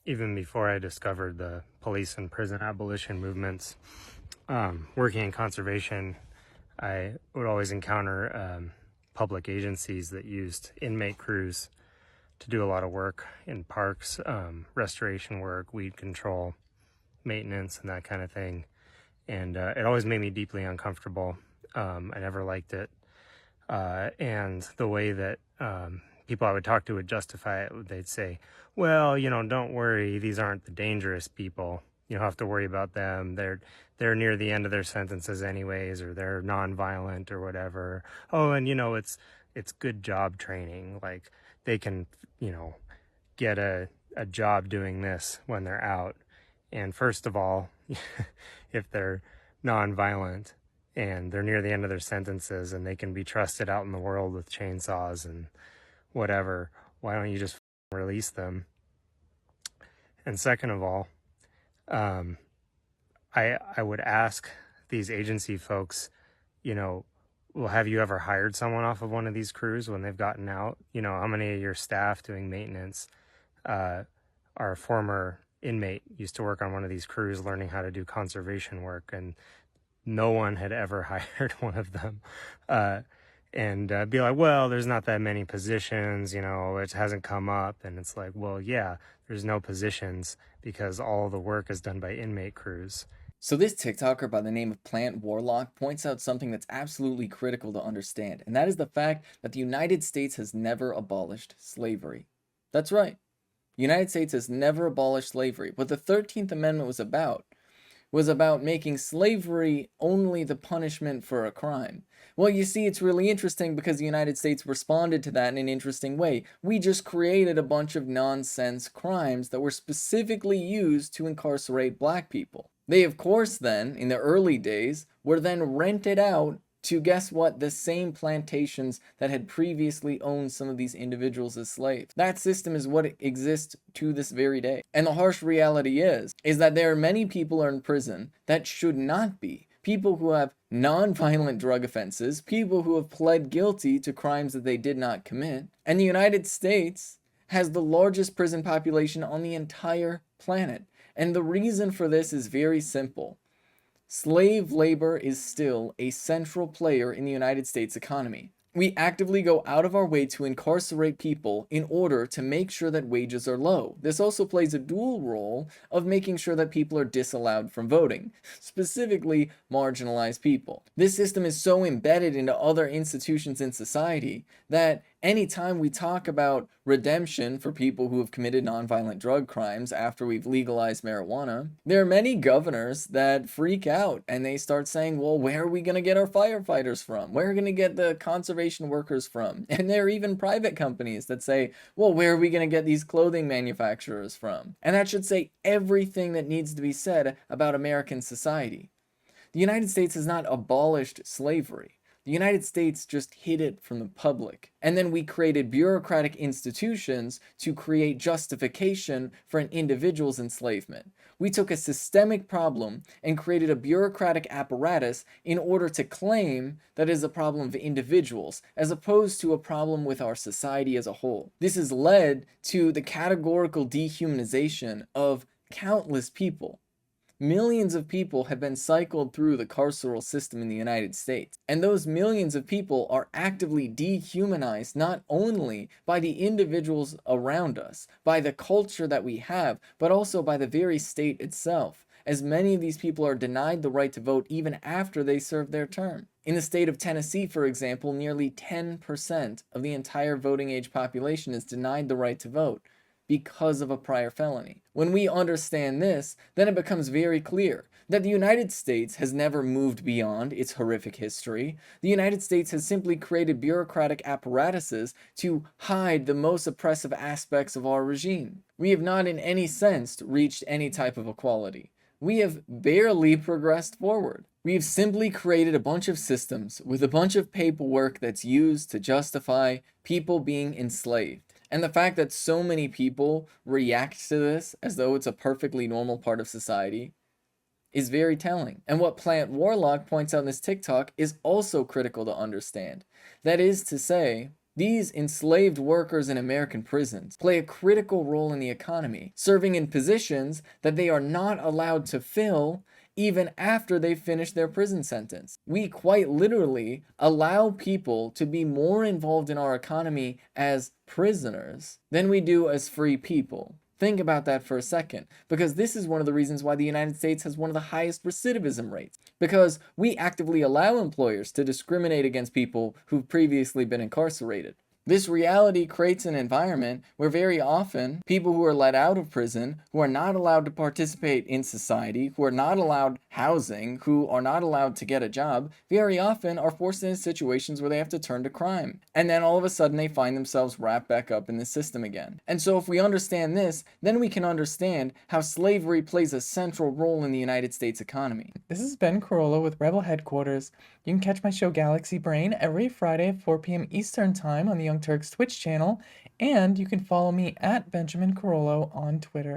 even before I discovered the police and prison abolition movements, working in conservation, I would always encounter public agencies that used inmate crews to do a lot of work in parks, restoration work, weed control, maintenance, and that kind of thing. And it always made me deeply uncomfortable. I never liked it. And the way that people I would talk to would justify it, they'd say, well, don't worry, these aren't the dangerous people. You don't have to worry about them. They're near the end of their sentences anyways, or they're nonviolent or whatever. Oh, and it's good job training. Like they can, get a job doing this when they're out. And first of all, if they're nonviolent and they're near the end of their sentences and they can be trusted out in the world with chainsaws and whatever, why don't you just release them? And second of all, I would ask these agency folks, well, have you ever hired someone off of one of these crews when they've gotten out? How many of your staff doing maintenance our former inmate used to work on one of these crews learning how to do conservation work, and no one had ever hired one of them. And be like, well, there's not that many positions, it hasn't come up. And it's like, well, yeah, there's no positions because all the work is done by inmate crews. So this TikToker by the name of Plant Warlock points out something that's absolutely critical to understand, and that is the fact that the United States has never abolished slavery. That's right. The United States has never abolished slavery. What the 13th Amendment was about making slavery only the punishment for a crime. Well, you see, it's really interesting because the United States responded to that in an interesting way. We just created a bunch of nonsense crimes that were specifically used to incarcerate black people. They, of course, then, in the early days, were then rented out to, guess what, the same plantations that had previously owned some of these individuals as slaves. That system is what exists to this very day. And the harsh reality is that there are many people in prison that should not be. People who have non-violent drug offenses, people who have pled guilty to crimes that they did not commit. And the United States has the largest prison population on the entire planet. And the reason for this is very simple. Slave labor is still a central player in the United States economy. We actively go out of our way to incarcerate people in order to make sure that wages are low. This also plays a dual role of making sure that people are disallowed from voting, specifically marginalized people. This system is so embedded into other institutions in society that anytime we talk about redemption for people who have committed nonviolent drug crimes after we've legalized marijuana, there are many governors that freak out and they start saying, well, where are we going to get our firefighters from? Where are we going to get the conservation workers from? And there are even private companies that say, well, where are we going to get these clothing manufacturers from? And that should say everything that needs to be said about American society. The United States has not abolished slavery. The United States just hid it from the public. And then we created bureaucratic institutions to create justification for an individual's enslavement. We took a systemic problem and created a bureaucratic apparatus in order to claim that it is a problem of individuals, as opposed to a problem with our society as a whole. This has led to the categorical dehumanization of countless people. Millions of people have been cycled through the carceral system in the United States. And those millions of people are actively dehumanized not only by the individuals around us, by the culture that we have, but also by the very state itself, as many of these people are denied the right to vote even after they serve their term. In the state of Tennessee, for example, nearly 10% of the entire voting age population is denied the right to vote because of a prior felony. When we understand this, then it becomes very clear that the United States has never moved beyond its horrific history. The United States has simply created bureaucratic apparatuses to hide the most oppressive aspects of our regime. We have not in any sense reached any type of equality. We have barely progressed forward. We have simply created a bunch of systems with a bunch of paperwork that's used to justify people being enslaved. And the fact that so many people react to this as though it's a perfectly normal part of society is very telling. And what Plant Warlock points out in this TikTok is also critical to understand. That is to say, These enslaved workers in American prisons play a critical role in the economy, serving in positions that they are not allowed to fill even after they finish their prison sentence. We quite literally allow people to be more involved in our economy as prisoners than we do as free people. Think about that for a second, because this is one of the reasons why the United States has one of the highest recidivism rates, because we actively allow employers to discriminate against people who've previously been incarcerated. This reality creates an environment where very often people who are let out of prison, who are not allowed to participate in society, who are not allowed housing, who are not allowed to get a job, very often are forced into situations where they have to turn to crime. And then all of a sudden they find themselves wrapped back up in the system again. And so if we understand this, then we can understand how slavery plays a central role in the United States economy. This is Ben Carollo with Rebel Headquarters. You can catch my show Galaxy Brain every Friday at 4 p.m. Eastern Time on the Young Turks Twitch channel, and you can follow me at Benjamin Carollo on Twitter.